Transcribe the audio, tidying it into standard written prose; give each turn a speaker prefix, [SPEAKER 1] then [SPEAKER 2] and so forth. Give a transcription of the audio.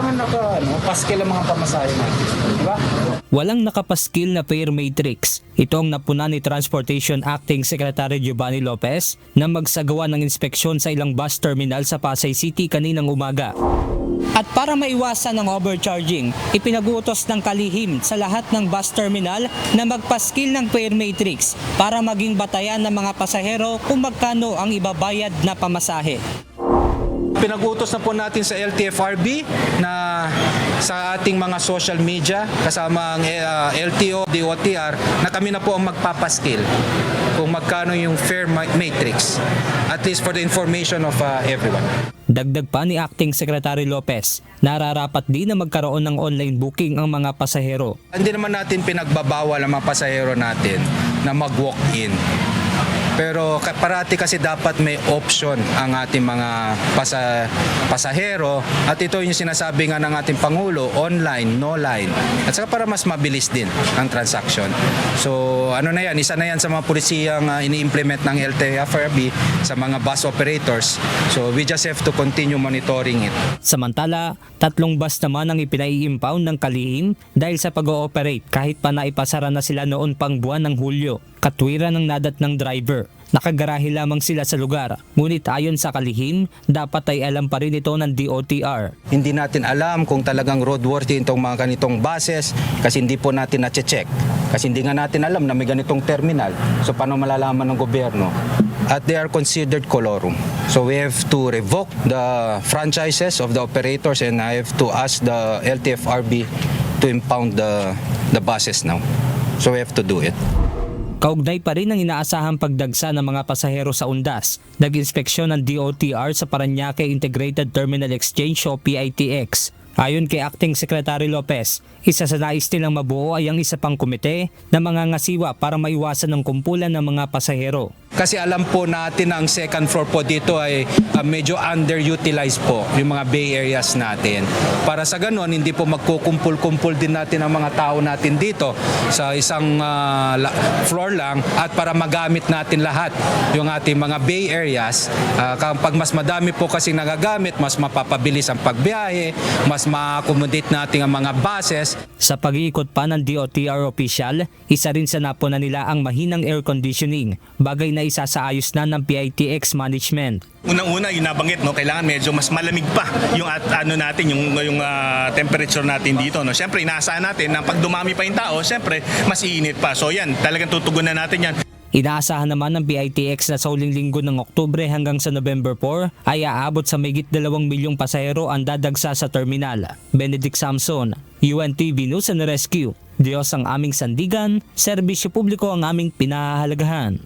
[SPEAKER 1] kailangan paskil ang mga pamasahe natin. Di ba?
[SPEAKER 2] Walang nakapaskil na fare matrix. Ito ang napuna ni Transportation Acting Secretary Giovanni Lopez na magsagawa ng inspeksyon sa ilang bus terminal sa Pasay City kaninang umaga. At para maiwasan ang overcharging, ipinag-utos ng kalihim sa lahat ng bus terminal na magpaskil ng fare matrix para maging batayan ng mga pasahero kung magkano ang ibabayad na pamasahe.
[SPEAKER 1] Pinag-utos na po natin sa LTFRB na sa ating mga social media kasama ang LTO, DOTR na kami na po ang magpapaskil kung magkano yung fare matrix, at least for the information of everyone.
[SPEAKER 2] Dagdag pa ni Acting Secretary Lopez, nararapat din na magkaroon ng online booking ang mga pasahero.
[SPEAKER 1] Hindi naman natin pinagbabawal ang mga pasahero natin na mag-walk-in. Pero parati kasi dapat may option ang ating mga pasahero, at ito yung sinasabi nga ng ating Pangulo, online, no line. At saka para mas mabilis din ang transaction. So isa na yan sa mga pulisiyang ini-implement ng LTFRB sa mga bus operators. So we just have to continue monitoring it.
[SPEAKER 2] Samantala, 3 bus naman ang ipinai-impound ng kalihim dahil sa pag-ooperate kahit pa naipasara na sila noon pang buwan ng Hulyo. Katwiran ng nadat ng driver. Nakagarahe lamang sila sa lugar. Ngunit ayon sa kalihim, dapat ay alam pa rin ito ng DOTR.
[SPEAKER 1] Hindi natin alam kung talagang roadworthy itong mga ganitong buses kasi hindi po natin na-check. Kasi hindi nga natin alam na may ganitong terminal. So paano malalaman ng gobyerno? At they are considered colorum. So we have to revoke the franchises of the operators, and I have to ask the LTFRB to impound the buses now. So we have to do it.
[SPEAKER 2] Kaugnay pa rin ang inaasahang pagdagsa ng mga pasahero sa Undas. Nag-inspeksyon ng DOTR sa Parañaque Integrated Terminal Exchange o PITX. Ayon kay Acting Secretary Lopez, isa sa nais nilang mabuo ay ang isa pang komite na mangangasiwa para maiwasan ang kumpulan ng mga pasahero.
[SPEAKER 1] Kasi alam po natin na ang second floor po dito ay medyo underutilized po yung mga bay areas natin. Para sa ganon, hindi po magkukumpul-kumpul din natin ang mga tao natin dito sa isang floor lang, at para magamit natin lahat yung ating mga bay areas. Kapag mas madami po kasi nagagamit, mas mapapabilis ang pagbiyahe, mas ma-accommodate natin ang mga buses.
[SPEAKER 2] Sa pag-iikot pa ng DOTR official, isa rin sa napuna nila ang mahinang air conditioning, bagay na isasaayos na ng PITX management.
[SPEAKER 3] Unang-una, yung nabanggit, kailangan medyo mas malamig pa yung yung temperature natin dito. Siyempre, inaasahan natin na pag dumami pa yung tao, siyempre, mas iinit pa. So yan, talagang tutugunan natin yan.
[SPEAKER 2] Inaasahan naman ng PITX na sa huling linggo ng Oktubre hanggang sa November 4 ay aabot sa mahigit 2 milyong pasahero ang dadagsa sa terminal. Benedict Samson, UNTV News and Rescue. Diyos ang aming sandigan, serbisyo publiko ang aming pinahahalagahan.